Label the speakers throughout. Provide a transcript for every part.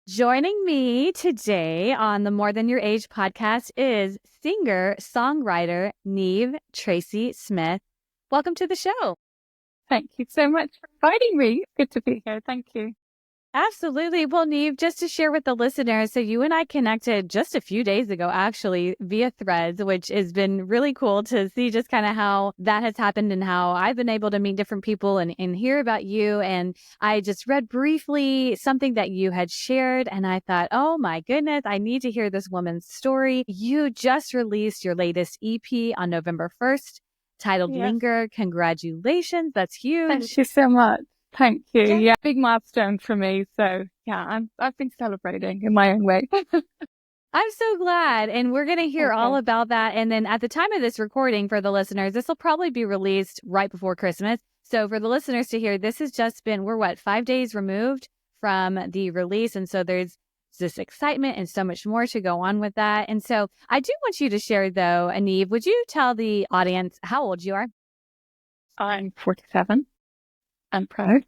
Speaker 1: Joining me today on the More Than Your Age podcast is singer-songwriter Niamh Tracey Smith. Welcome to the show.
Speaker 2: Thank you so much for inviting me. It's good to be here. Thank you.
Speaker 1: Absolutely. Well, Niamh, just to share with the listeners, so you and I connected just a few days ago, actually, via Threads, which has been really cool to see just kind of how that has happened and how I've been able to meet different people and hear about you. And I just read briefly something that you had shared, and I thought, oh my goodness, I need to hear this woman's story. You just released your latest EP on November 1st, titled
Speaker 2: Yes.
Speaker 1: Linger. Congratulations. That's huge.
Speaker 2: Thank you so much. Thank you.
Speaker 1: Yeah.
Speaker 2: Yeah, big milestone for me. So yeah, I've been celebrating in my own way.
Speaker 1: I'm so glad. And we're going to hear all
Speaker 2: Okay.
Speaker 1: about that. And then at the time of this recording for the listeners, this will probably be released right before Christmas. So for the listeners to hear, this has just been, we're 5 days removed from the release. And so there's this excitement and so much more to go on with that. And so I do want you to share, though, Niamh, would you tell the audience how old you are?
Speaker 2: I'm 47. I'm proud.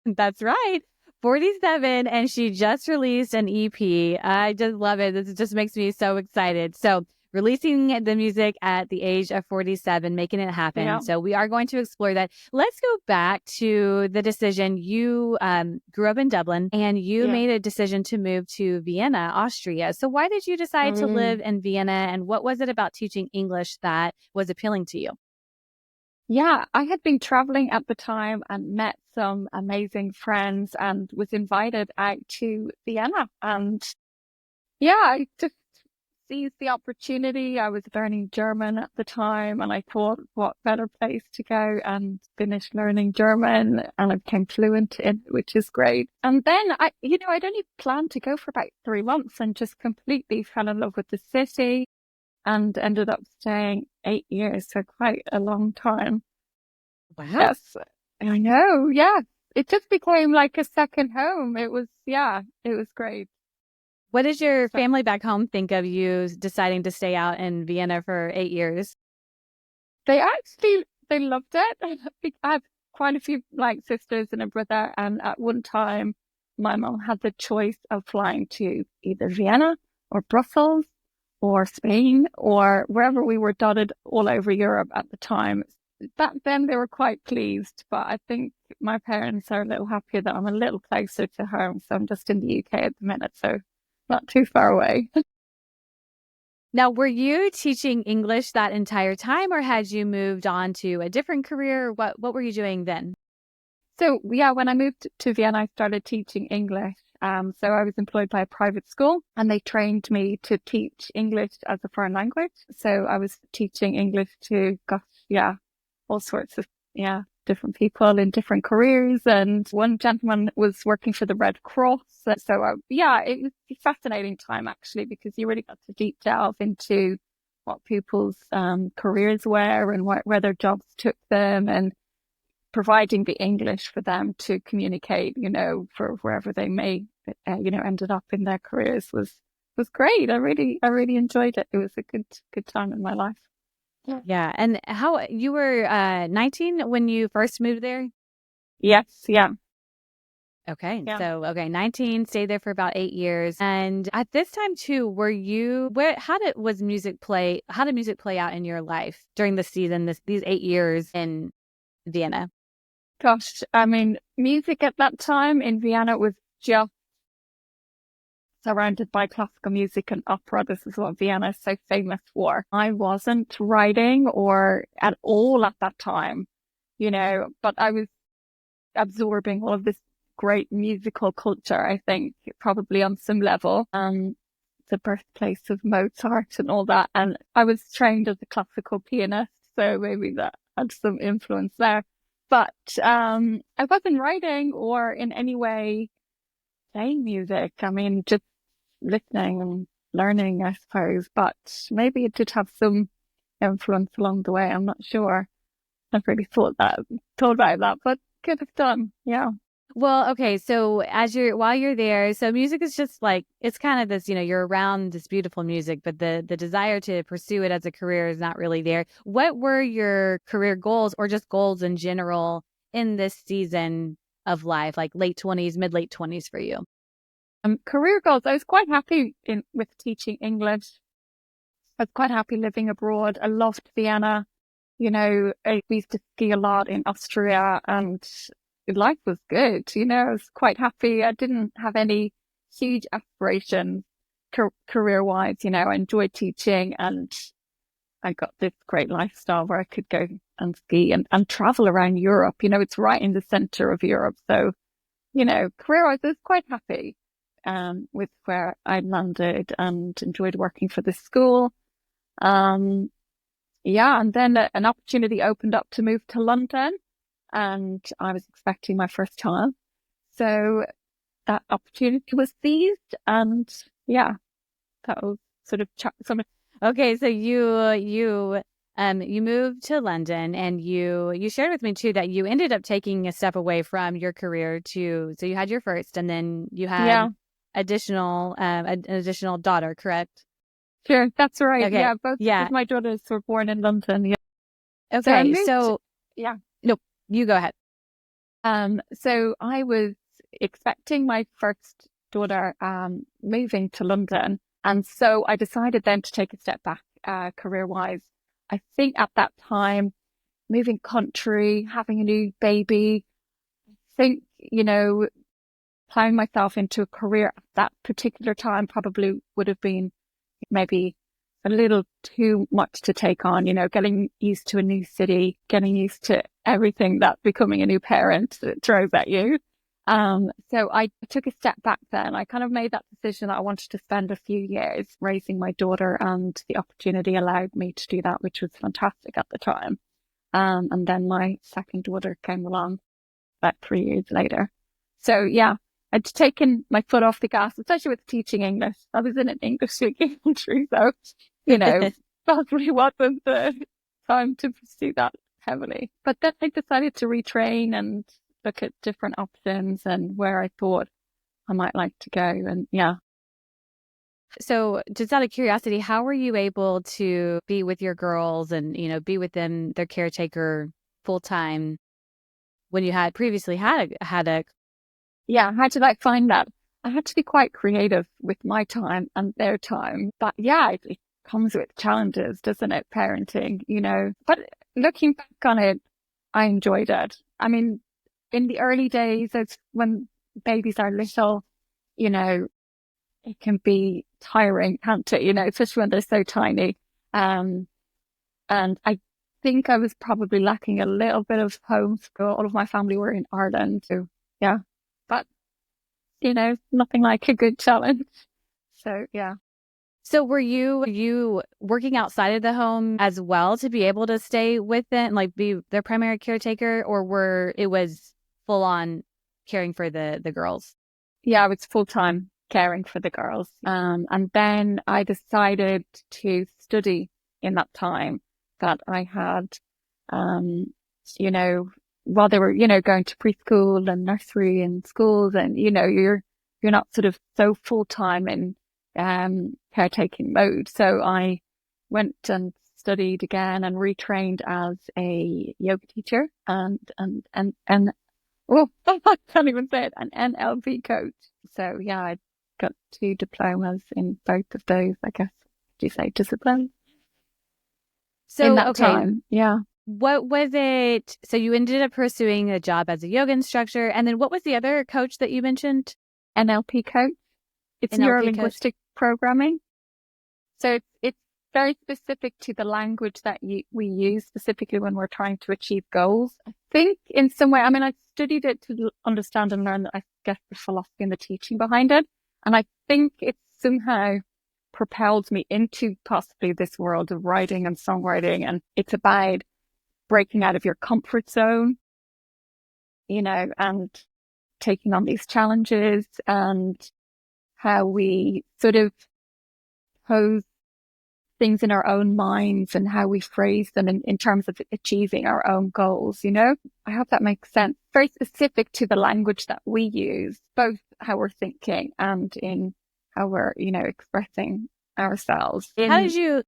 Speaker 1: That's right. 47, and she just released an EP. I just love it. This just makes me so excited. So releasing the music at the age of 47, making it happen.
Speaker 2: Yeah.
Speaker 1: So we are going to explore that. Let's go back to the decision. You grew up in Dublin and you made a decision to move to Vienna, Austria. So why did you decide to live in Vienna, and what was it about teaching English that was appealing to you?
Speaker 2: Yeah, I had been traveling at the time and met some amazing friends and was invited out to Vienna. And yeah, I just seized the opportunity. I was learning German at the time, and I thought, what better place to go and finish learning German, and I became fluent in it, which is great. And then I'd only planned to go for about 3 months and just completely fell in love with the city and ended up staying 8 years, so quite a long time.
Speaker 1: Wow.
Speaker 2: Yes, I know. Yeah, it just became like a second home. It was great.
Speaker 1: What did your family back home think of you deciding to stay out in Vienna for 8 years?
Speaker 2: They loved it. I have quite a few sisters and a brother, and at one time my mom had the choice of flying to either Vienna or Brussels or Spain or wherever. We were dotted all over Europe at the time. Back then they were quite pleased, but I think my parents are a little happier that I'm a little closer to home. So I'm just in the UK at the minute, so not too far away.
Speaker 1: Now, were you teaching English that entire time, or had you moved on to a different career? What were you doing then?
Speaker 2: So yeah, when I moved to Vienna, I started teaching English. So I was employed by a private school, and they trained me to teach English as a foreign language. So I was teaching English to, all sorts of, different people in different careers. And one gentleman was working for the Red Cross. So it was a fascinating time, actually, because you really got to deep delve into what people's careers were and where their jobs took them, and providing the English for them to communicate, for wherever they may, ended up in their careers was great. I really enjoyed it. It was a good time in my life.
Speaker 1: Yeah. And how you were 19 when you first moved there?
Speaker 2: Yes. Yeah.
Speaker 1: Okay.
Speaker 2: Yeah.
Speaker 1: So, 19, stayed there for about 8 years. And at this time too, how did music play out in your life during the season, these 8 years in Vienna?
Speaker 2: Gosh, I mean, music at that time in Vienna was just surrounded by classical music and opera. This is what Vienna is so famous for. I wasn't writing or at all at that time, but I was absorbing all of this great musical culture, I think, probably on some level. The birthplace of Mozart and all that. And I was trained as a classical pianist, so maybe that had some influence there. But I wasn't writing or in any way playing music. I mean, just listening and learning, I suppose. But maybe it did have some influence along the way. I'm not sure. I've really thought about that, but could have done. Yeah.
Speaker 1: Well, okay. So while you're there, so music is just like, it's kind of this, you're around this beautiful music, but the desire to pursue it as a career is not really there. What were your career goals, or just goals in general, in this season of life, like late 20s, mid late 20s for you?
Speaker 2: Career goals. I was quite happy with teaching English. I was quite happy living abroad. I loved Vienna. We used to ski a lot in Austria and life was good. I was quite happy. I didn't have any huge aspirations career-wise. I enjoyed teaching and I got this great lifestyle where I could go and ski and travel around Europe. It's right in the center of Europe. So, career-wise, I was quite happy with where I landed and enjoyed working for the school. And then an opportunity opened up to move to London and I was expecting my first child. So that opportunity was seized and that was sort of
Speaker 1: Okay, so you moved to London and you shared with me too that you ended up taking a step away from your career so you had your first and then you had an additional daughter, correct?
Speaker 2: Sure, that's right.
Speaker 1: Okay.
Speaker 2: Both of my daughters were born in London. Yeah.
Speaker 1: Okay, no, you go ahead.
Speaker 2: So I was expecting my first daughter moving to London. And so I decided then to take a step back career-wise. I think at that time, moving country, having a new baby, I think, plowing myself into a career at that particular time probably would have been maybe a little too much to take on, getting used to a new city, getting used to everything that becoming a new parent throws at you. So I took a step back then. I kind of made that decision that I wanted to spend a few years raising my daughter and the opportunity allowed me to do that, which was fantastic at the time. And then my second daughter came along about 3 years later. So I'd taken my foot off the gas, especially with teaching English. I was in an English speaking country, so, probably wasn't the time to pursue that heavily. But then I decided to retrain and look at different options and where I thought I might like to go. And
Speaker 1: So just out of curiosity, how were you able to be with your girls and, be with them, their caretaker full time when you had previously had a
Speaker 2: I had to find that. I had to be quite creative with my time and their time. But it comes with challenges, doesn't it? Parenting, But looking back on it, I enjoyed it. I mean, in the early days, it's when babies are little, it can be tiring, can't it? Especially when they're so tiny. And I think I was probably lacking a little bit of homeschool. All of my family were in Ireland, so but nothing like a good challenge. So
Speaker 1: So were you working outside of the home as well to be able to stay with them, like be their primary caretaker, or it was full on caring for the girls?
Speaker 2: I was full time caring for the girls. And then I decided to study in that time that I had, while they were, going to preschool and nursery and schools and, you're not sort of so full time in caretaking mode. So I went and studied again and retrained as a yoga teacher and oh, I can't even say it, an NLP coach. So I got 2 diplomas in both of those, I guess. Do you say disciplines?
Speaker 1: So
Speaker 2: in that time,
Speaker 1: What was it? So you ended up pursuing a job as a yoga instructor, and then what was the other coach that you mentioned?
Speaker 2: NLP coach. It's neuro-linguistic programming. So it's very specific to the language that we use specifically when we're trying to achieve goals. I think in some way, I mean, I studied it to understand and learn, I guess, the philosophy and the teaching behind it. And I think it somehow propelled me into possibly this world of writing and songwriting. And it's about breaking out of your comfort zone, and taking on these challenges and how we sort of pose things in our own minds and how we phrase them in terms of achieving our own goals, I hope that makes sense. Very specific to the language that we use, both how we're thinking and in how we're, expressing ourselves.
Speaker 1: How did you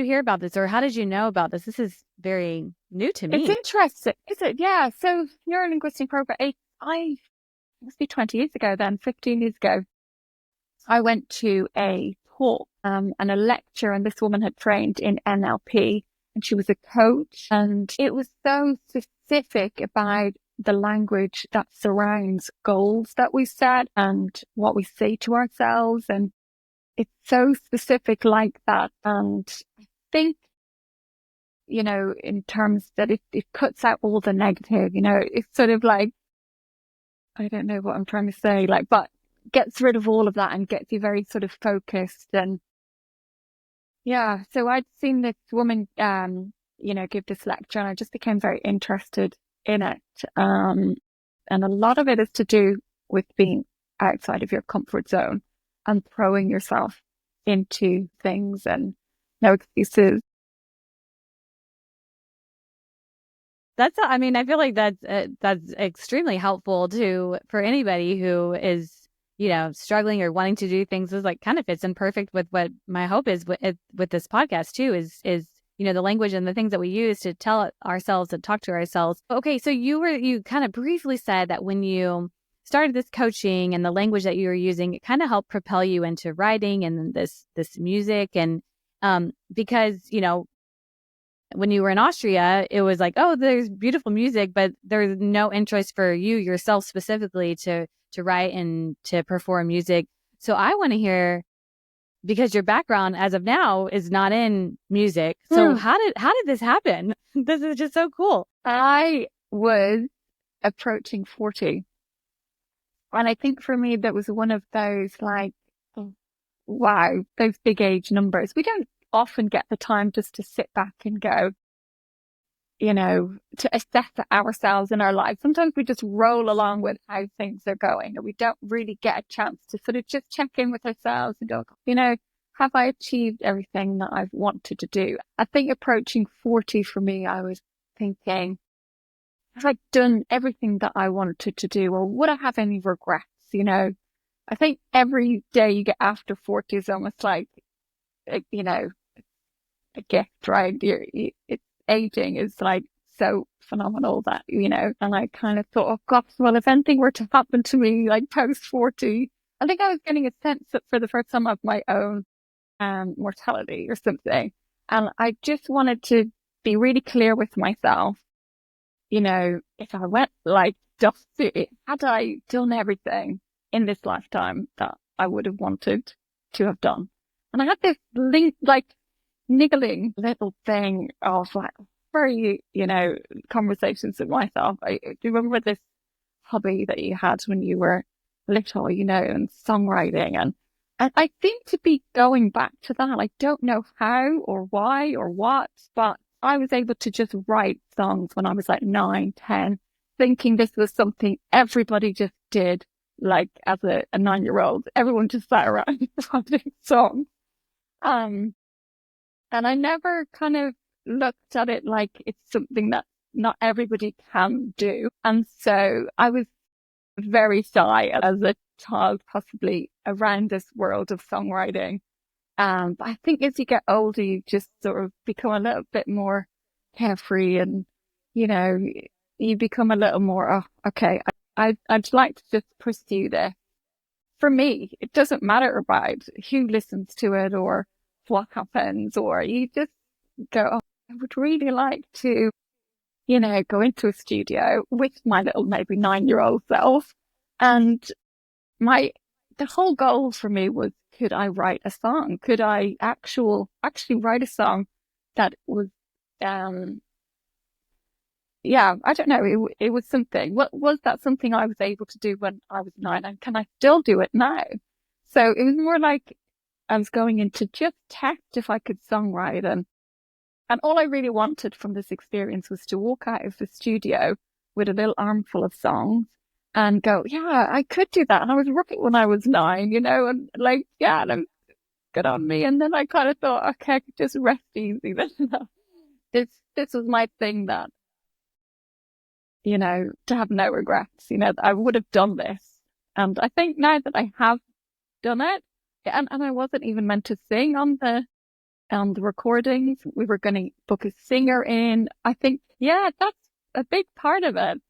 Speaker 1: hear about this, or how did you know about this? This is very new to me.
Speaker 2: It's interesting, is it? Yeah. So neuro-linguistic program, must be 20 years ago then, 15 years ago, I went to a talk and a lecture, and this woman had trained in NLP, and she was a coach, and it was so specific about the language that surrounds goals that we set and what we say to ourselves. And it's so specific like that. And I think, in terms that it cuts out all the negative, it's sort of like, I don't know what I'm trying to say, but gets rid of all of that and gets you very sort of focused. And yeah, so I'd seen this woman, give this lecture, and I just became very interested in it. And a lot of it is to do with being outside of your comfort zone and throwing yourself into things and no excuses.
Speaker 1: I feel like that's extremely helpful for anybody who is, struggling or wanting to do things. Is like kind of fits in perfect with what my hope is with this podcast too, is the language and the things that we use to tell ourselves and talk to ourselves. Okay. So you kind of briefly said that when you started this coaching and the language that you were using, it kind of helped propel you into writing and this music. And, because, when you were in Austria, it was like, oh, there's beautiful music, but there's no interest for you yourself specifically to write and to perform music. So I want to hear, because your background as of now is not in music. So how did this happen? This is just so cool.
Speaker 2: I was approaching 40. And I think for me, that was one of those wow, those big age numbers. We don't often get the time just to sit back and go, to assess ourselves in our lives. Sometimes we just roll along with how things are going, and we don't really get a chance to sort of just check in with ourselves and go, have I achieved everything that I've wanted to do? I think approaching 40 for me, I was thinking, have I done everything that I wanted to do, or would I have any regrets? I think every day you get after 40 is almost like, a gift, right? It's aging is like so phenomenal that, and I kind of thought, oh gosh, well, if anything were to happen to me, like post 40, I think I was getting a sense that for the first time of my own mortality or something. And I just wanted to be really clear with myself, if I went dusty, had I done everything in this lifetime that I would have wanted to have done? And I had this niggling little thing of very, conversations with myself. Do you remember this hobby that you had when you were little, and songwriting? And I seem to be going back to that. I don't know how or why or what, but I was able to just write songs when I was 9, 10, thinking this was something everybody just did, as a 9-year-old. Everyone just sat around writing songs. And I never kind of looked at it like it's something that not everybody can do. And so I was very shy as a child, possibly around this world of songwriting. But I think as you get older, you just sort of become a little bit more carefree, and, you become a little more, oh, okay, I'd like to just pursue this. For me, it doesn't matter about who listens to it or what happens, or you just go, oh, I would really like to, go into a studio with my little maybe 9-year-old self. And the whole goal for me was, could I write a song? Could I actually write a song that was, I don't know. It was something. What was that something I was able to do when I was 9, and can I still do it now? So it was more like I was going in to just test if I could songwrite, and all I really wanted from this experience was to walk out of the studio with a little armful of songs and go, yeah, I could do that. And I was writing when I was 9, and and good on me. And then I kind of thought, okay, I could just rest easy. This was my thing, that, to have no regrets, that I would have done this. And I think now that I have done it, and I wasn't even meant to sing on the recordings. We were going to book a singer in. I think, that's a big part of it.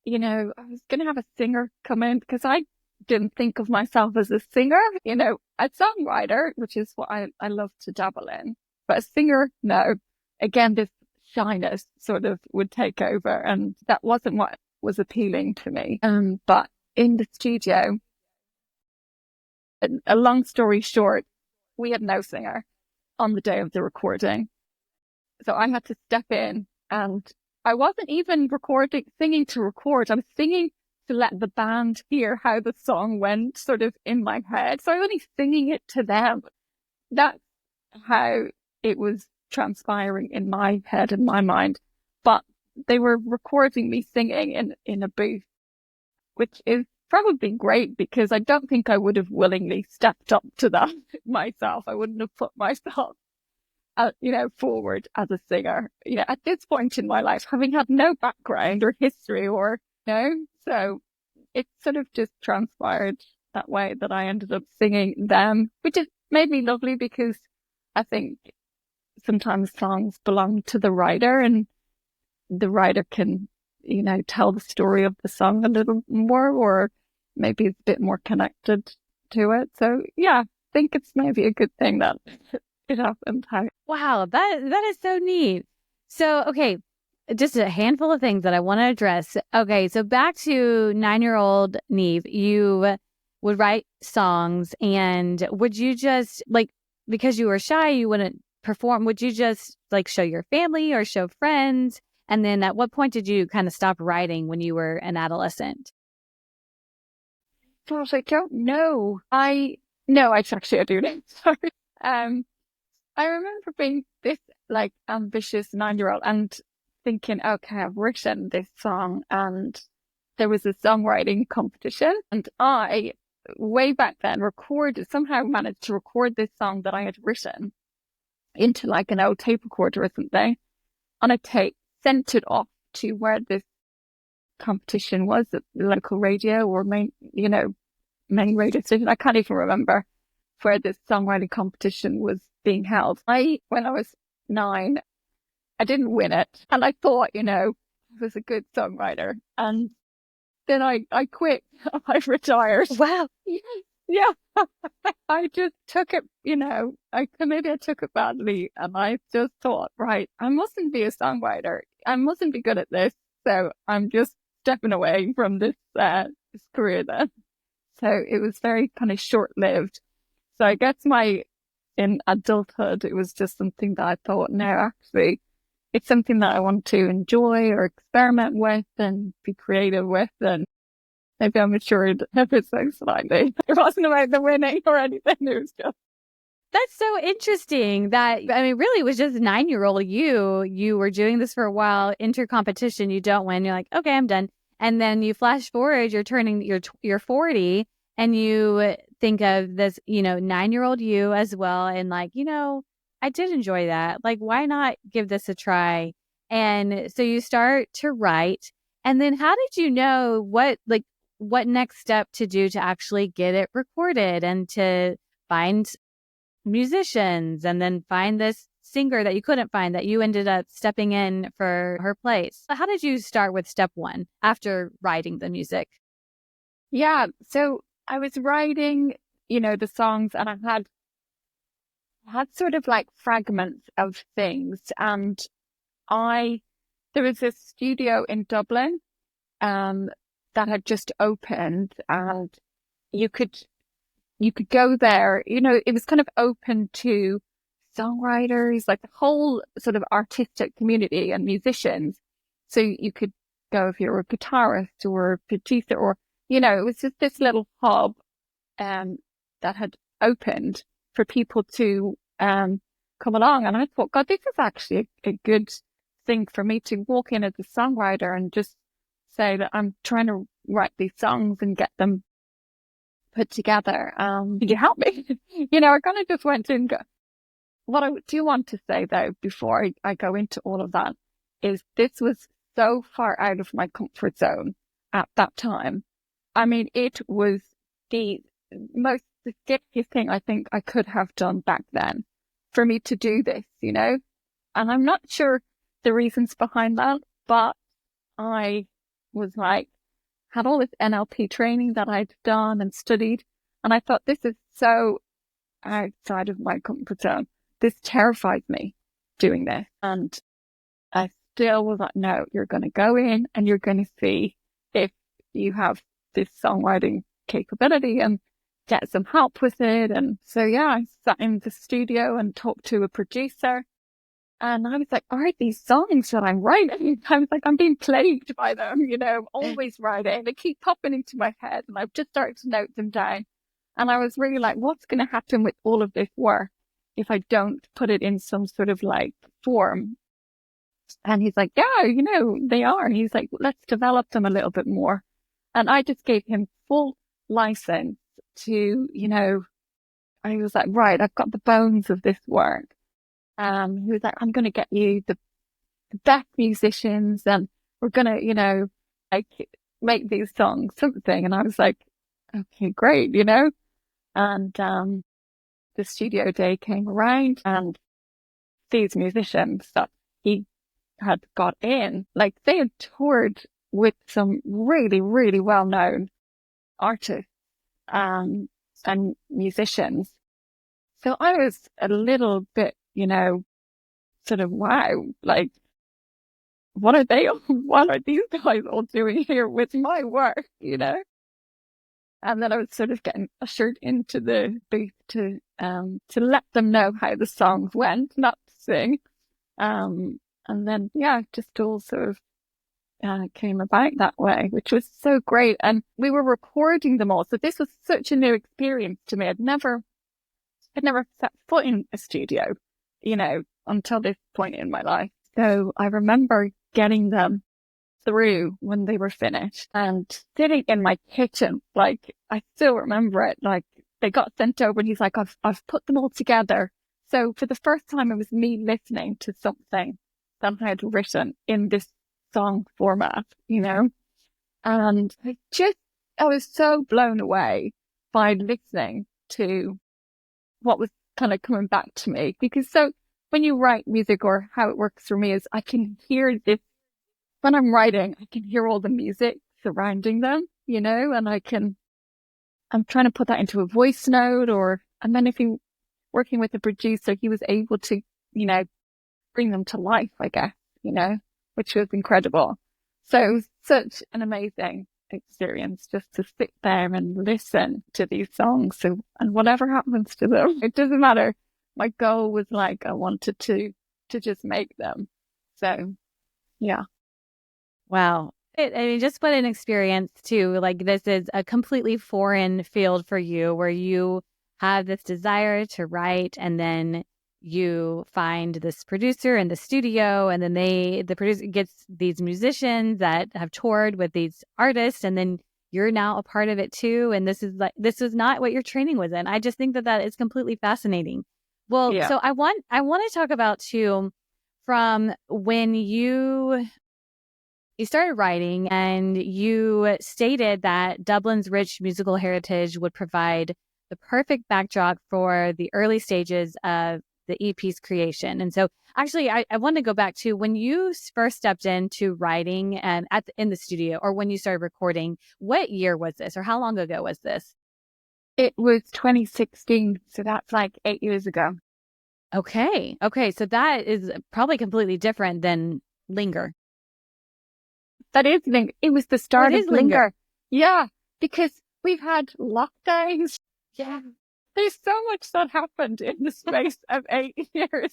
Speaker 2: I was going to have a singer come in because I didn't think of myself as a singer, a songwriter, which is what I love to dabble in. But a singer, no. Again, this shyness sort of would take over, and that wasn't what was appealing to me. But in the studio, a long story short, we had no singer on the day of the recording. So I had to step in, and I wasn't even singing to record. I was singing to let the band hear how the song went sort of in my head. So I was only singing it to them. That's how it was transpiring in my head and my mind. But they were recording me singing in a booth, which is probably great because I don't think I would have willingly stepped up to that myself. I wouldn't have put myself forward as a singer, at this point in my life, having had no background or history so it sort of just transpired that way that I ended up singing them, which has made me lovely because I think sometimes songs belong to the writer and the writer can, tell the story of the song a little more, or maybe it's a bit more connected to it. So yeah, I think it's maybe a good thing that it happened.
Speaker 1: Wow, that is so neat. So, okay, just a handful of things that I want to address. Okay, so back to 9-year-old Niamh, you would write songs, and would you just because you were shy, you wouldn't perform, would you just show your family or show friends? And then at what point did you kind of stop writing when you were an adolescent?
Speaker 2: Gosh, I don't know. No, I actually I do know. Sorry. I remember being this ambitious 9-year-old and thinking, okay, I've written this song, and there was a songwriting competition, and I, way back then, somehow managed to record this song that I had written into an old tape recorder or something on a tape, sent it off to where this competition was at the local radio or main radio station. I can't even remember where this songwriting competition was being held. When I was 9, I didn't win it, and I thought, I was a good songwriter, and then I quit. I retired.
Speaker 1: Wow.
Speaker 2: Yeah. I just took it, maybe I took it badly, and I just thought, right, I mustn't be a songwriter. I mustn't be good at this. So I'm just stepping away from this career then. So it was very kind of short-lived. So I guess in adulthood, it was just something that I thought, no, actually, it's something that I want to enjoy or experiment with and be creative with. And maybe I matured ever so slightly. It wasn't about the winning or anything. It was just.
Speaker 1: That's so interesting that, really it was just 9-year-old you were doing this for a while, enter competition, you don't win. You're like, okay, I'm done. And then you flash forward, you're 40, and you think of this, 9-year-old you as well. And I did enjoy that. Why not give this a try? And so you start to write. And then how did you know what next step to do to actually get it recorded and to find musicians and then find this singer that you couldn't find that you ended up stepping in for her place? How did you start with step one after writing the music?
Speaker 2: Yeah. So I was writing, the songs, and I had sort of fragments of things. And there was a studio in Dublin, that had just opened, and you could go there, it was kind of open to songwriters, the whole sort of artistic community and musicians. So you could go if you're a guitarist or a producer, or, it was just this little hub, that had opened for people to, come along. And I thought, God, this is actually a good thing for me to walk in as a songwriter and just say that I'm trying to write these songs and get them put together. Could you help me? I kind of just went in. What I do want to say though, before I go into all of that, is this was so far out of my comfort zone at that time. It was the most scariest thing I think I could have done back then for me to do this, and I'm not sure the reasons behind that, but I was like, had all this NLP training that I'd done and studied. And I thought, this is so outside of my comfort zone. This terrified me doing this. And I still was like, no, you're going to go in and you're going to see if you have this songwriting capability and get some help with it. And so, yeah, I sat in the studio and talked to a producer. And I was like, all right, these songs that I'm writing, I was like, I'm being plagued by them, always writing. They keep popping into my head and I've just started to note them down. And I was really like, what's going to happen with all of this work if I don't put it in some sort of like form? And he's like, yeah, they are. And he's like, let's develop them a little bit more. And I just gave him full license to, I was like, right, I've got the bones of this work. He was like, I'm going to get you the best musicians and we're going to, like make these songs something. And I was like, okay, great, and, the studio day came around and these musicians that he had got in, like they had toured with some really, really well-known artists, and musicians. So I was a little bit, sort of, wow, like, what are these guys all doing here with my work, And then I was sort of getting ushered into the booth to let them know how the songs went, not to sing. And then, yeah, just all sort of came about that way, which was so great. And we were recording them all. So this was such a new experience to me. I'd never set foot in a studio, until this point in my life. So I remember getting them through when they were finished and sitting in my kitchen. Like, I still remember it. Like, they got sent over and he's like, I've put them all together. So for the first time, it was me listening to something that I had written in this song format, and I was so blown away by listening to what was kind of coming back to me. Because so when you write music, or how it works for me is I can hear this, when I'm writing, I can hear all the music surrounding them, and I'm trying to put that into a voice note, and then if you working with a producer, he was able to, bring them to life, I guess, which was incredible. So it was such an amazing experience just to sit there and listen to these songs. So, and whatever happens to them, it doesn't matter. My goal was like, I wanted to just make them. So, yeah.
Speaker 1: Wow. I mean, just what an experience too. Like, this is a completely foreign field for you, where you have this desire to write, and then you find this producer in the studio, and then the producer gets these musicians that have toured with these artists, and then you're now a part of it too. And this is not what your training was in. I just think that is completely fascinating. Well,
Speaker 2: Yeah.
Speaker 1: so I want to talk about too, from when you started writing, and you stated that Dublin's rich musical heritage would provide the perfect backdrop for the early stages of the EP's creation. And so actually, I want to go back to when you first stepped into writing and in the studio, or when you started recording. What year was this, or how long ago was this?
Speaker 2: It was 2016. So that's like 8 years ago.
Speaker 1: Okay. So that is probably completely different than Linger.
Speaker 2: That is Linger. It was the start of Linger. Yeah, because we've had lockdowns.
Speaker 1: Yeah.
Speaker 2: There's so much that happened in the space of 8 years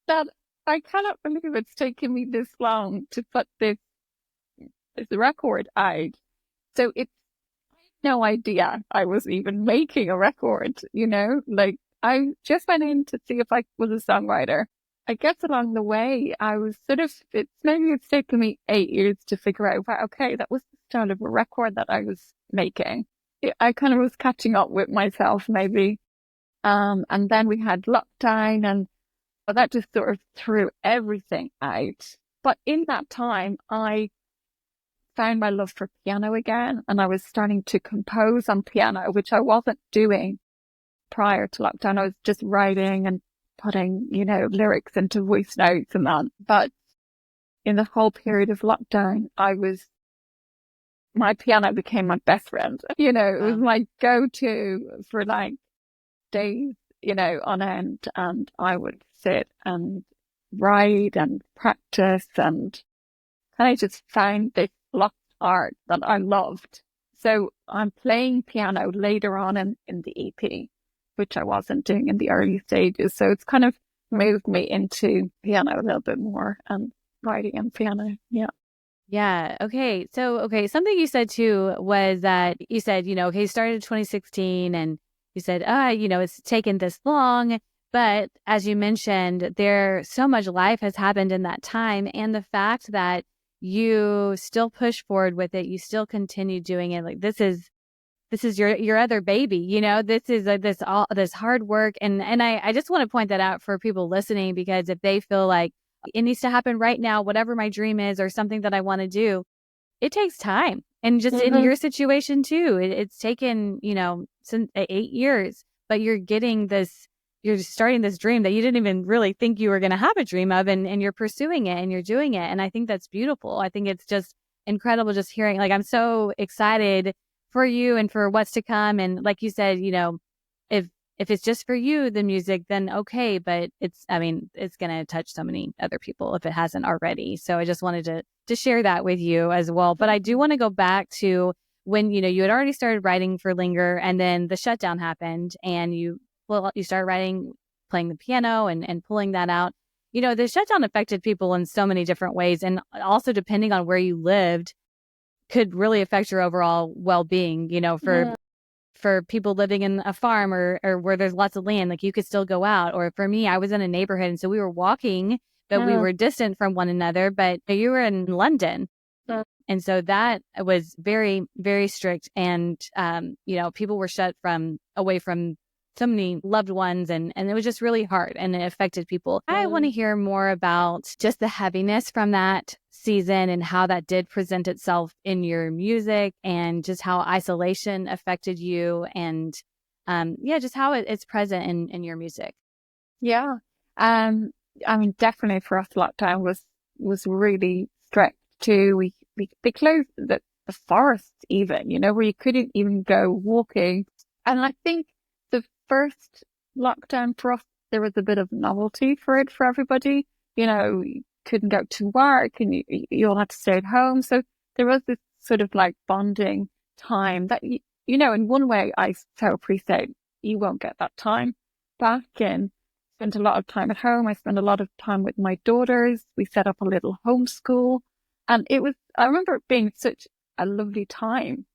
Speaker 2: that I cannot believe it's taken me this long to put this record out. So it's no idea I was even making a record, like I just went in to see if I was a songwriter. I guess along the way, I was it's taken me 8 years to figure out, okay, that was the start of a record that I was making. I kind of was catching up with myself, maybe. And then we had lockdown, and that just sort of threw everything out. But in that time, I found my love for piano again, and I was starting to compose on piano, which I wasn't doing prior to lockdown. I was just writing and putting, lyrics into voice notes and that. But in the whole period of lockdown, I was my piano became my best friend. You know, it was my go-to for like days, you know, on end. And I would sit and write and practice, and I just found this lost art that I loved. So I'm playing piano later on in the EP, which I wasn't doing in the early stages. So it's kind of moved me into piano a little bit more and writing and piano. Yeah.
Speaker 1: Yeah. Okay. So, okay. Something you said too was that you said, okay, you started in 2016 and you said, it's taken this long. But as you mentioned, so much life has happened in that time. And the fact that you still push forward with it, you still continue doing it. Like this is your other baby, this is this hard work. And I just want to point that out for people listening, because if they feel like it needs to happen right now, whatever my dream is or something that I want to do, it takes time. And just in your situation too, it's taken, since 8 years, but you're starting this dream that you didn't even really think you were going to have a dream of, and you're pursuing it and you're doing it. And I think that's beautiful. I think it's just incredible just hearing, like, I'm so excited for you and for what's to come. And like you said, if it's just for you, the music, then okay. But it's going to touch so many other people if it hasn't already. So I just wanted to share that with you as well. But I do want to go back to when, you had already started writing for Linger, and then the shutdown happened and you started writing, playing the piano and pulling that out. The shutdown affected people in so many different ways. And also depending on where you lived could really affect your overall well-being, for people living in a farm or where there's lots of land, like you could still go out. Or for me, I was in a neighborhood, and so we were walking, but we were distant from one another. But you were in London. And so that was very, very strict. And, people were shut away from so many loved ones, and it was just really hard, and it affected people. I want to hear more about just the heaviness from that season and how that did present itself in your music, and just how isolation affected you, and just how it's present in your music.
Speaker 2: Yeah. Definitely for us, lockdown was really strict too. They closed the forest even, where you couldn't even go walking. And I think the first lockdown for us, there was a bit of novelty for it for everybody. You couldn't go to work, and you all had to stay at home. So there was this sort of like bonding time that, in one way I so appreciate. You won't get that time back, and spent a lot of time at home. I spent a lot of time with my daughters. We set up a little homeschool, and I remember it being such a lovely time.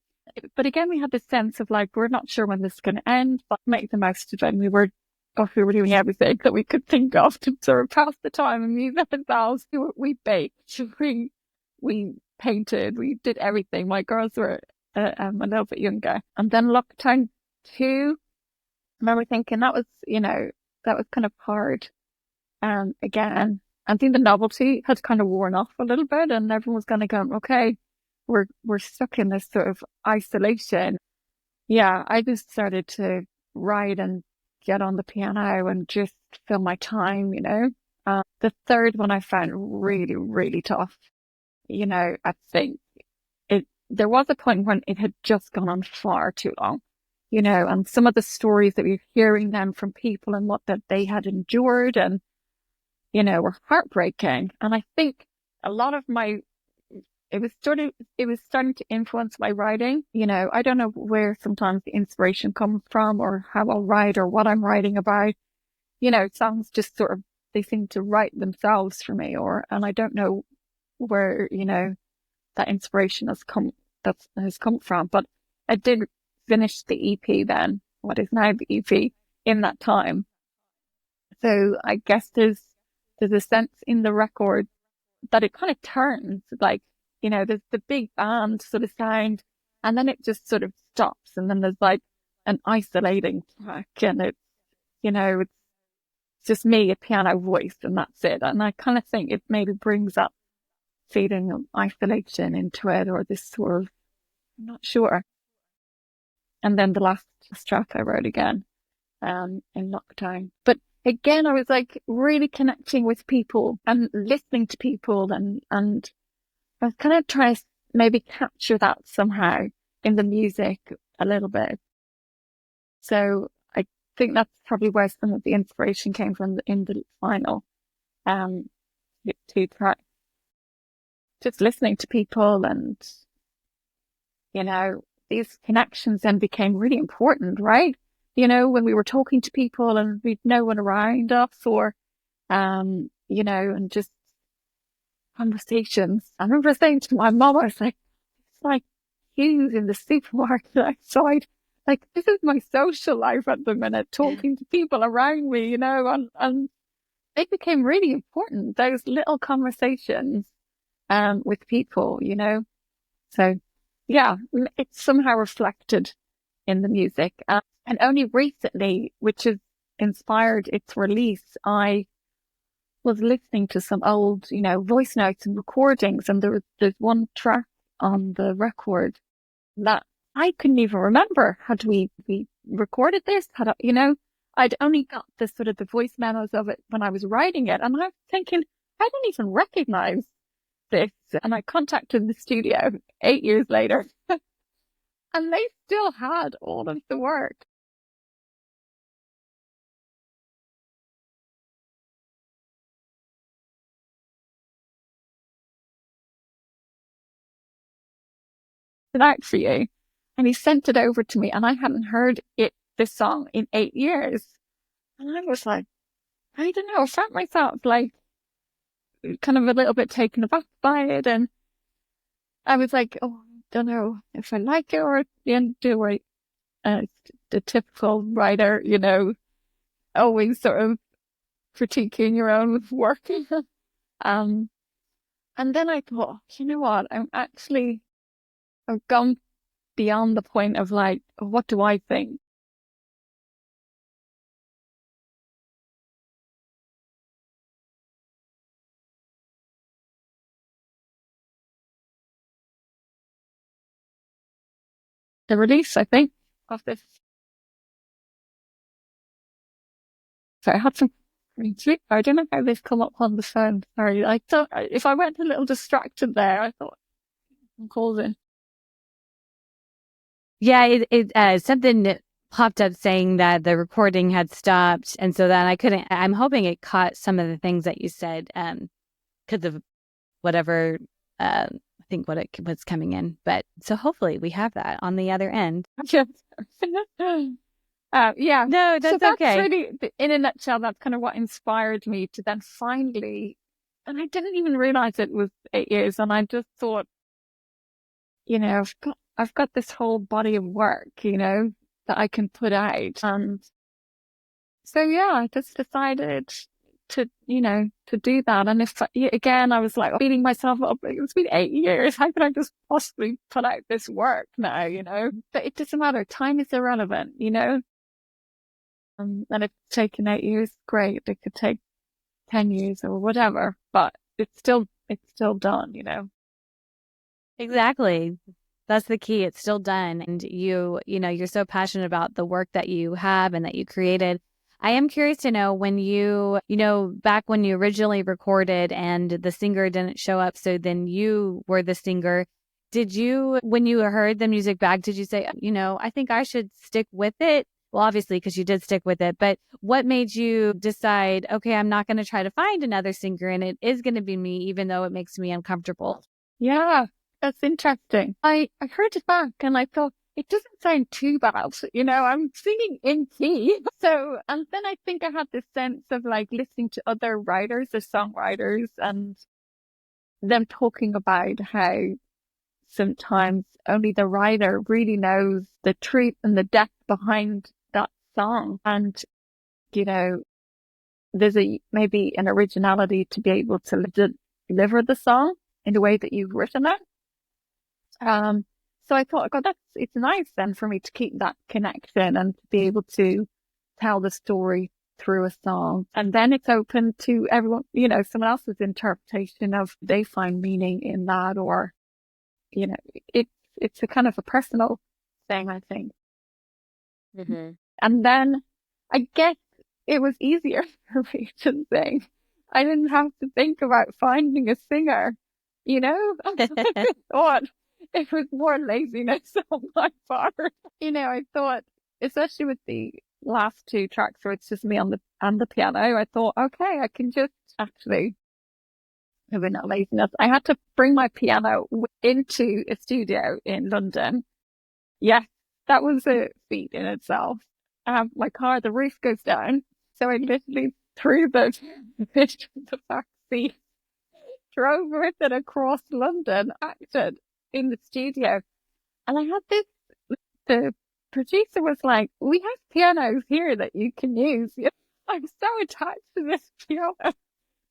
Speaker 2: But again, we had this sense of like, we're not sure when this is going to end, but make the most of it. And we were doing everything that we could think of to sort of pass the time and amuse ourselves. We baked, we painted, we did everything. My girls were a little bit younger. And then lockdown 2, I remember thinking that was kind of hard. Again, I think the novelty had kind of worn off a little bit, and everyone was kind of going, okay, we're stuck in this sort of isolation. Yeah, I just started to write and get on the piano and just fill my time, The third one I found really, really tough. I think there was a point when it had just gone on far too long, and some of the stories that we were hearing then from people and what that they had endured and, were heartbreaking. And I think a lot of it was starting to influence my writing. I don't know where sometimes the inspiration comes from or how I'll write or what I'm writing about. Songs just sort of, they seem to write themselves for me, and I don't know where, that inspiration has come from. But I did finish the EP then, what is now the EP, in that time. So I guess there's a sense in the record that it kind of turns, like, there's the big band sort of sound, and then it just sort of stops, and then there's like an isolating track, and it's just me, a piano voice, and that's it. And I kind of think it maybe brings that feeling of isolation into it, or this sort of, I'm not sure. And then the last track I wrote again, in lockdown. But again, I was like really connecting with people and listening to people, and I was kind of trying to maybe capture that somehow in the music a little bit. So I think that's probably where some of the inspiration came from in the final um two track. Just listening to people, and these connections then became really important, right? When we were talking to people and we'd no one around us, or and just conversations. I remember saying to my mom, I was like, it's like queues in the supermarket outside. Like, this is my social life at the minute, talking to people around me, and they became really important, those little conversations with people. So yeah, it's somehow reflected in the music. And only recently, which has inspired its release, I was listening to some old, voice notes and recordings, and there's one track on the record that I couldn't even remember. Had we recorded this? I'd only got the sort of the voice memos of it when I was writing it, and I was thinking, I don't even recognize this. And I contacted the studio 8 years later, and they still had all of the work. It out for you. And he sent it over to me, and I hadn't heard this song in 8 years. And I was like, I don't know, I felt myself like kind of a little bit taken aback by it. And I was like, oh, I don't know if I like it or do I, the typical writer, always sort of critiquing your own work. um, and then I thought, you know what, I've gone beyond the point of like, what do I think? The release, I think, of this. So I had some green sleep. I don't know how they've come up on the phone. Sorry, I thought if I went a little distracted there, I thought I'm called in.
Speaker 1: Yeah, something popped up saying that the recording had stopped, and so then I couldn't. I'm hoping it caught some of the things that you said, because of whatever. I think what it was coming in, but so hopefully we have that on the other end.
Speaker 2: Yeah.
Speaker 1: No,
Speaker 2: So
Speaker 1: that's
Speaker 2: that's
Speaker 1: okay.
Speaker 2: really, in a nutshell, that's kind of what inspired me to then finally, and I didn't even realize it was 8 years, and I just thought, I've got this whole body of work, that I can put out. And so, yeah, I just decided to do that. And again, I was like beating myself up. It's been 8 years. How can I just possibly put out this work now, But it doesn't matter. Time is irrelevant, and if it's taken 8 years, great. It could take 10 years or whatever, but it's still done.
Speaker 1: Exactly. That's the key. It's still done. And you're so passionate about the work that you have and that you created. I am curious to know when back when you originally recorded and the singer didn't show up, so then you were the singer. When you heard the music back, did you say, I think I should stick with it? Well, obviously, because you did stick with it, but what made you decide, okay, I'm not going to try to find another singer and it is going to be me, even though it makes me uncomfortable?
Speaker 2: Yeah, that's interesting. I heard it back and I thought, it doesn't sound too bad. I'm singing in key. So, and then I think I had this sense of like listening to other writers or songwriters and them talking about how sometimes only the writer really knows the truth and the depth behind that song. And, you know, there's maybe an originality to be able to deliver the song in the way that you've written it. So I thought, God, it's nice then for me to keep that connection and to be able to tell the story through a song. And then it's open to everyone, someone else's interpretation of they find meaning in that, or, you know, it, it's a kind of a personal thing, I think.
Speaker 1: Mm-hmm.
Speaker 2: And then I guess it was easier for me to sing. I didn't have to think about finding a singer, you know? I thought it was more laziness on my part. I thought, especially with the last two tracks where it's just me on the piano, I thought, okay, I can just actually, maybe not laziness. I had to bring my piano into a studio in London. Yes, that was a feat in itself. My car, the roof goes down. So I literally threw the back seat, drove with it across London, acted in the studio. And I had the producer was like, we have pianos here that you can use. I'm so attached to this piano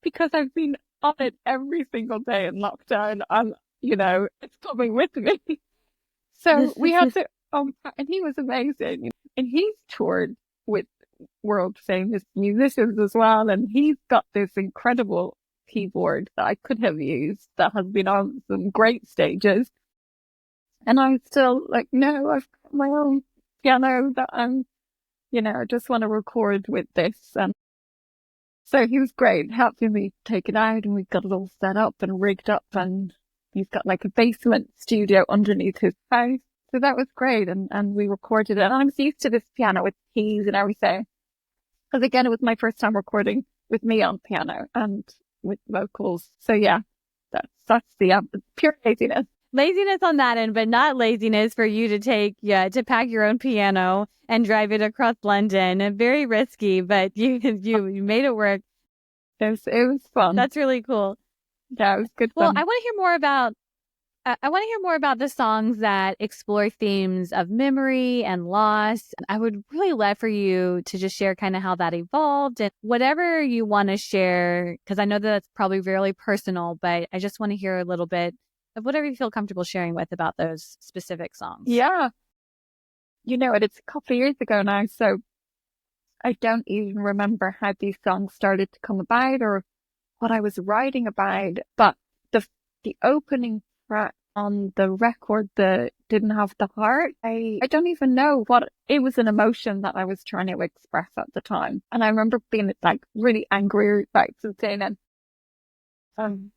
Speaker 2: because I've been on it every single day in lockdown and, it's coming with me. So we had to, and he was amazing. And he's toured with world famous musicians as well. And he's got this incredible keyboard that I could have used that has been on some great stages. And I'm still like, no, I've got my own piano that I just want to record with this. And so he was great helping me take it out, and we got it all set up and rigged up, and he's got like a basement studio underneath his house. So that was great. And we recorded it. And I'm used to this piano with keys and everything. Because again, it was my first time recording with me on piano and with vocals. So yeah, that's the pure laziness.
Speaker 1: Laziness on that end, but not laziness for you to pack your own piano and drive it across London. Very risky, but you made it work.
Speaker 2: It was fun.
Speaker 1: That's really cool.
Speaker 2: Yeah, it was good fun.
Speaker 1: Well, I want to hear more about the songs that explore themes of memory and loss. I would really love for you to just share kind of how that evolved and whatever you want to share, because I know that's probably really personal, but I just want to hear a little bit of whatever you feel comfortable sharing with about those specific songs.
Speaker 2: Yeah. It's a couple of years ago now, so I don't even remember how these songs started to come about or what I was writing about, but the opening track on the record that didn't have the heart, I don't even know what it was, an emotion that I was trying to express at the time. And I remember being like really angry about something, and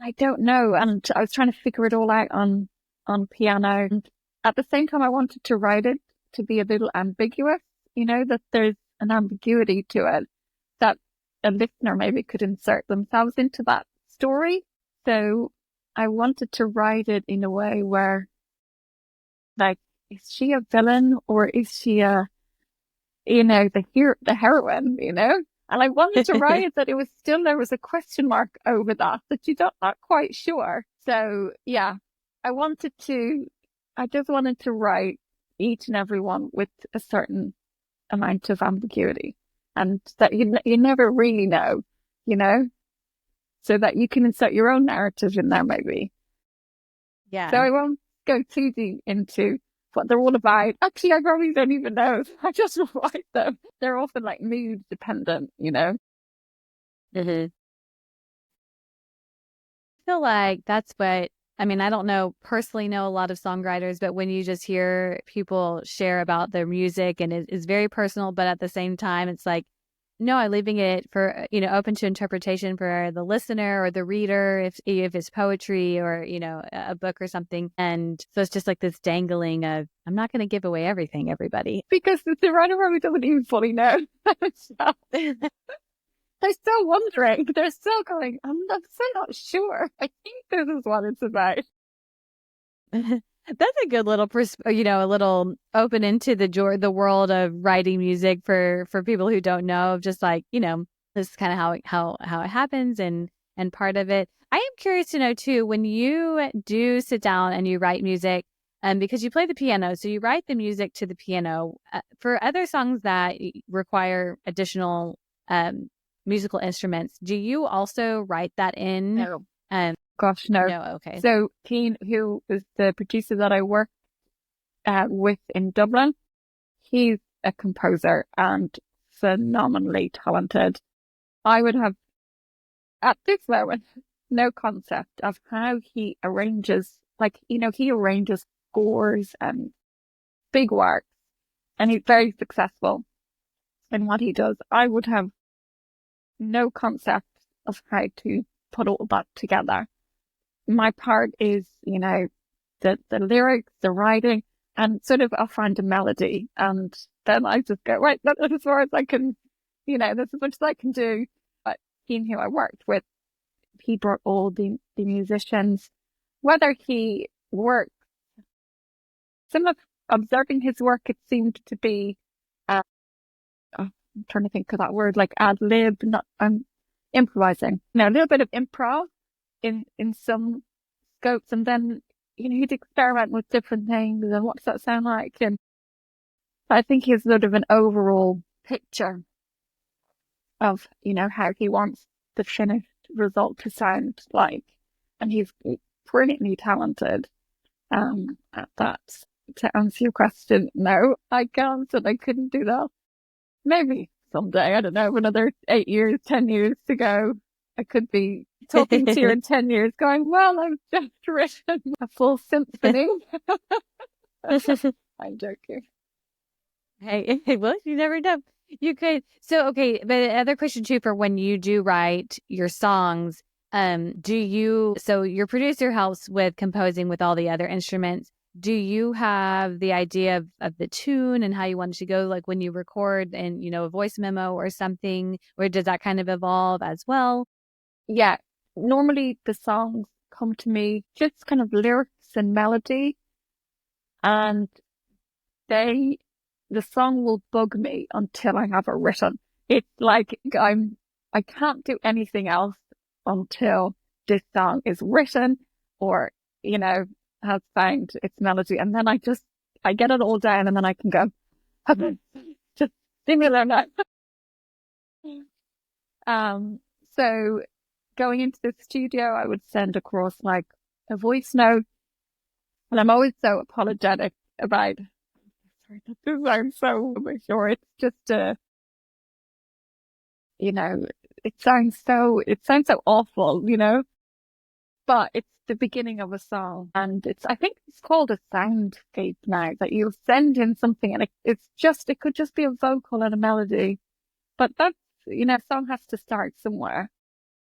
Speaker 2: I don't know. And I was trying to figure it all out on piano. And at the same time, I wanted to write it to be a little ambiguous, that there's an ambiguity to it that a listener maybe could insert themselves into that story. So I wanted to write it in a way where, like, is she a villain or is she the heroine, And I wanted to write it that it was still, there was a question mark over that you're not quite sure. So yeah, I just wanted to write each and every one with a certain amount of ambiguity, and that you never really know, so that you can insert your own narrative in there maybe.
Speaker 1: Yeah.
Speaker 2: So I won't go too deep into what they're all about. Actually, I probably don't even know. I just write them. They're often like mood dependent,
Speaker 1: Mm-hmm. I feel like that's what, I don't personally know a lot of songwriters, but when you just hear people share about their music and it is very personal, but at the same time, it's like, no, I'm leaving it for, open to interpretation for the listener or the reader, if it's poetry or, a book or something. And so it's just like this dangling of, I'm not going to give away everything, everybody.
Speaker 2: Because the writer probably doesn't even fully know. They're still wondering. They're still going, I'm still not sure. I think this is what it's about.
Speaker 1: That's a good little, a little open into the world of writing music for people who don't know, of just like, this is kind of how it happens and part of it. I am curious to know too, when you do sit down and you write music, because you play the piano, so you write the music to the piano. For other songs that require additional musical instruments, do you also write that in?
Speaker 2: No. Gosh, no.
Speaker 1: No, okay.
Speaker 2: So Keane, who is the producer that I work with in Dublin, he's a composer and phenomenally talented. I would have, at this moment, no concept of how he arranges, he arranges scores and big works, and he's very successful in what he does. I would have no concept of how to put all that together. my part is, the lyrics, the writing, and sort of I'll find a melody, and then I just go, right, that's as far as I can, that's as much as I can do. But Ian, who I worked with, he brought all the musicians, whether he worked, some of observing his work, it seemed to be, I'm trying to think of that word, like ad lib, not, improvising, a little bit of improv in some scopes, and then, he'd experiment with different things and what does that sound like? And I think he's sort of an overall picture of, how he wants the finished result to sound like. And he's brilliantly talented at that. To answer your question, no, I can't, and I couldn't do that. Maybe someday, I don't know, another 8 years, 10 years to go. I could be talking to you in 10 years going, well, I've just written a full symphony. I'm joking.
Speaker 1: Hey, well, you never know. You could. So, okay. But another question too, for when you do write your songs, so your producer helps with composing with all the other instruments. Do you have the idea of the tune and how you want it to go? Like when you record and, a voice memo or something, or does that kind of evolve as well?
Speaker 2: Yeah. Normally the songs come to me just kind of lyrics and melody, and the song will bug me until I have it written. It's like I can't do anything else until this song is written or, has found its melody. And then I get it all down, and then I can go, okay, just leave me alone now. So going into the studio, I would send across like a voice note, and I'm always so apologetic about, sorry, that sounds so sure. It's just it sounds so awful, but it's the beginning of a song, and I think it's called a soundscape now, that you send in something, and it could just be a vocal and a melody, but that's, a song has to start somewhere,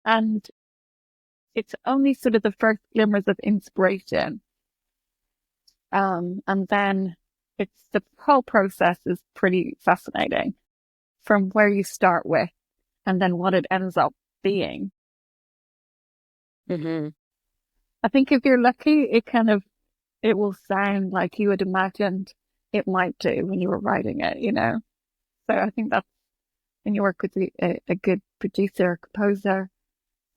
Speaker 2: and it's only sort of the first glimmers of inspiration. And then the whole process is pretty fascinating, from where you start with and then what it ends up being.
Speaker 1: Mm-hmm.
Speaker 2: I think if you're lucky, it will sound like you had imagined it might do when you were writing it, So I think that's when you work with a good producer, composer,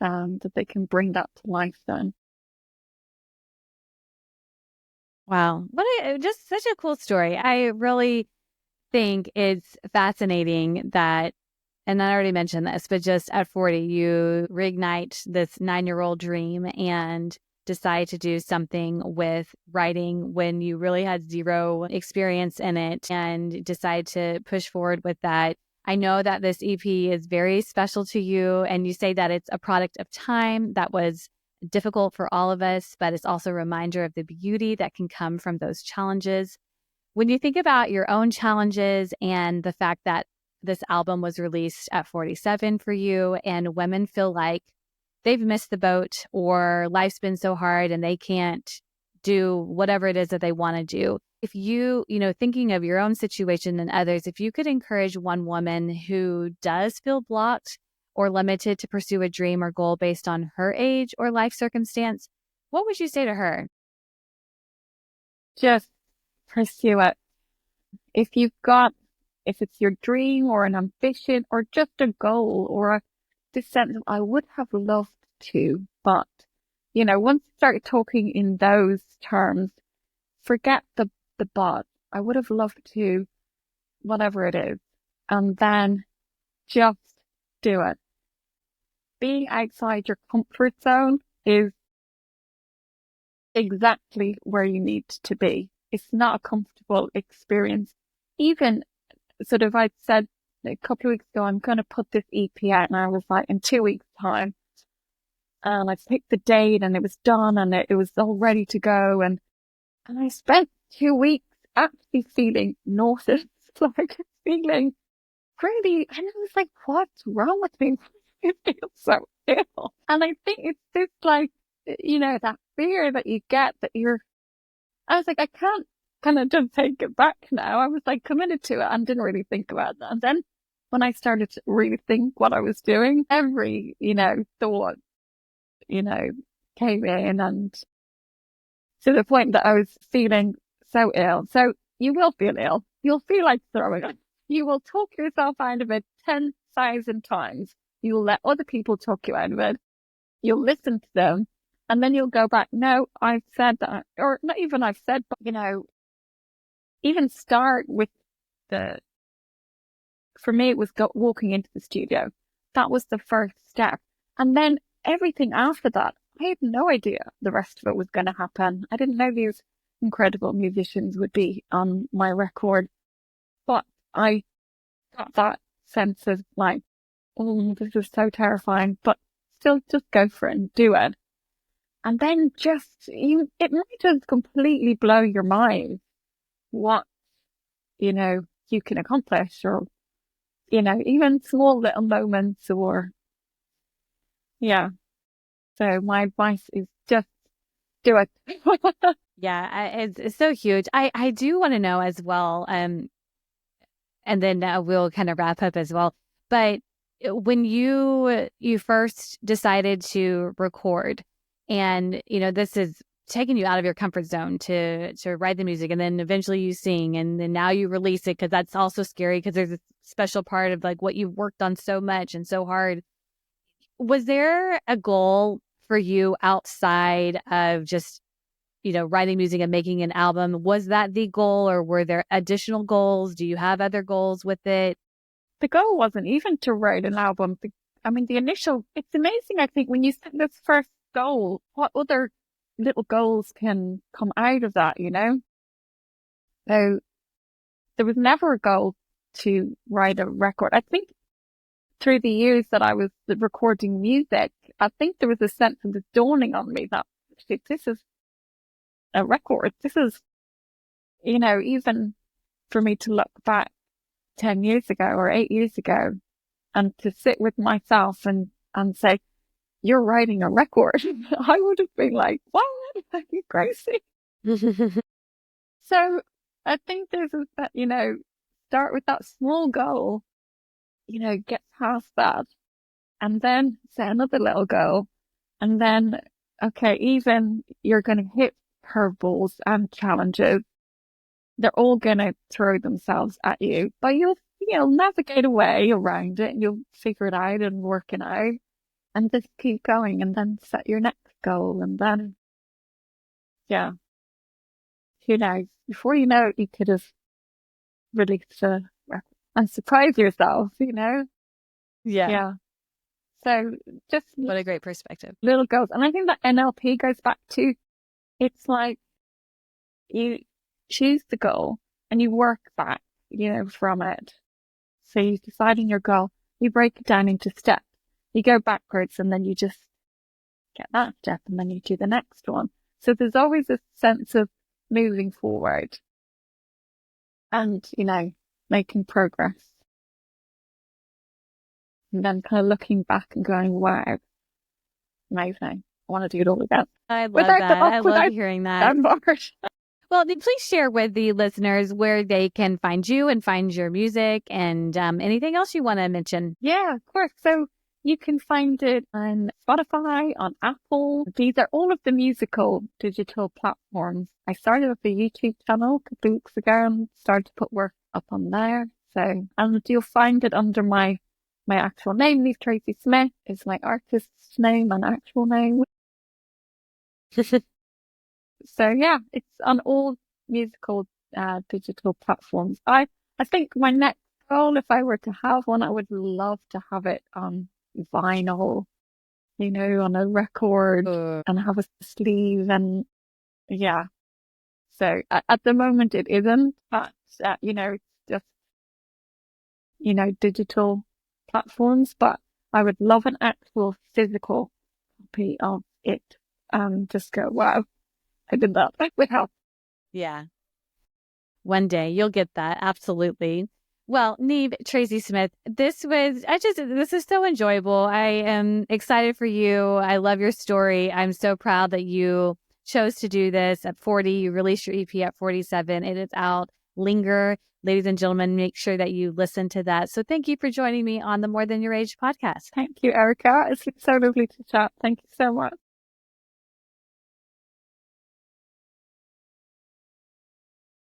Speaker 2: that they can bring that to life then.
Speaker 1: Wow. Just such a cool story. I really think it's fascinating that, and I already mentioned this, but just at 40, you reignite this 9-year-old dream and decide to do something with writing when you really had zero experience in it, and decide to push forward with that. I know that this EP is very special to you, and you say that it's a product of time that was difficult for all of us, but it's also a reminder of the beauty that can come from those challenges. When you think about your own challenges and the fact that this album was released at 47 for you, and women feel like they've missed the boat or life's been so hard and they can't do whatever it is that they want to do. If you, thinking of your own situation and others, if you could encourage one woman who does feel blocked or limited to pursue a dream or goal based on her age or life circumstance, what would you say to her?
Speaker 2: Just pursue it. If it's your dream or an ambition or just a goal or this sense of, I would have loved to, but, once you start talking in those terms, forget the but. I would have loved to, whatever it is, and then just do it. Being outside your comfort zone is exactly where you need to be. It's not a comfortable experience. Even sort of, I'd said a couple of weeks ago, I'm going to put this EP out, and I was like, in 2 weeks' time. And I picked the date, and it was done, and it was all ready to go. And I spent 2 weeks actually feeling nauseous, like feeling really, and I was like, what's wrong with me? It feels so ill. And I think it's this like that fear that you get that I was like, I can't kind of just take it back now. I was like committed to it and didn't really think about that. And then when I started to really think what I was doing, every, thought, you know, came in, and to the point that I was feeling so ill. So you will feel ill. You'll feel like throwing up. You will talk yourself out of it 10,000 times. You'll let other people talk you out of it. You'll listen to them. And then you'll go back, no, I've said that. Or not even I've said, but, even start with for me, it was walking into the studio. That was the first step. And then everything after that, I had no idea the rest of it was going to happen. I didn't know these incredible musicians would be on my record, but I got that sense of like, oh, this is so terrifying, but still just go for it and do it. And then it might just completely blow your mind what, you can accomplish, or, even small little moments, or, yeah. So my advice is just do it.
Speaker 1: Yeah, it's so huge. I do want to know as well, and then we'll kind of wrap up as well. But when you first decided to record, and this is taking you out of your comfort zone to write the music, and then eventually you sing, and then now you release it, because that's also scary, because there's a special part of like what you've worked on so much and so hard. Was there a goal for you outside of just writing music and making an album? Was that the goal, or were there additional goals? Do you have other goals with it?
Speaker 2: The goal wasn't even to write an album. It's amazing, I think, when you set this first goal, what other little goals can come out of that, So there was never a goal to write a record. I think through the years that I was recording music, I think there was a sense of it dawning on me that this is a record. This is, even for me to look back 10 years ago or 8 years ago and to sit with myself and say, you're writing a record. I would have been like, what? Are you crazy? So I think there's that, start with that small goal, get past that, and then set another little goal. And then, okay, even you're going to hit curveballs and challenges. They're all going to throw themselves at you, but you'll navigate a way around it, and you'll figure it out and work it out, and just keep going, and then set your next goal. And then, yeah, who knows? Before you know it, you could have released a record and surprise yourself,
Speaker 1: Yeah.
Speaker 2: Yeah. So just
Speaker 1: What a great perspective.
Speaker 2: little goals. And I think that NLP goes back to, it's like you choose the goal and you work back, from it. So you're deciding your goal, you break it down into steps. You go backwards, and then you just get that step, and then you do the next one. So there's always a sense of moving forward and, making progress. And then kind of looking back and going, wow, amazing. I want to do it all again.
Speaker 1: I love that. I love hearing that. Well, please share with the listeners where they can find you and find your music, and anything else you want to mention.
Speaker 2: Yeah, of course. So you can find it on Spotify, on Apple. These are all of the musical digital platforms. I started up a YouTube channel a couple of weeks ago and started to put work up on there. So, and you'll find it under my actual name. Niamh Tracey Smith is my artist's name and actual name. So yeah, it's on all musical digital platforms. I think my next goal, if I were to have one, I would love to have it on vinyl, on a record, and have a sleeve, and yeah. So at the moment it isn't, but it's just digital platforms. But I would love an actual physical copy of it, and just go, wow, I did that with help.
Speaker 1: Yeah. One day you'll get that. Absolutely. Well, Niamh, Tracey Smith, this is so enjoyable. I am excited for you. I love your story. I'm so proud that you chose to do this at 40. You released your EP at 47. It is out. Linger. Ladies and gentlemen, make sure that you listen to that. So thank you for joining me on the More Than Your Age podcast.
Speaker 2: Thank you, Erica. It's been so lovely to chat. Thank you so much.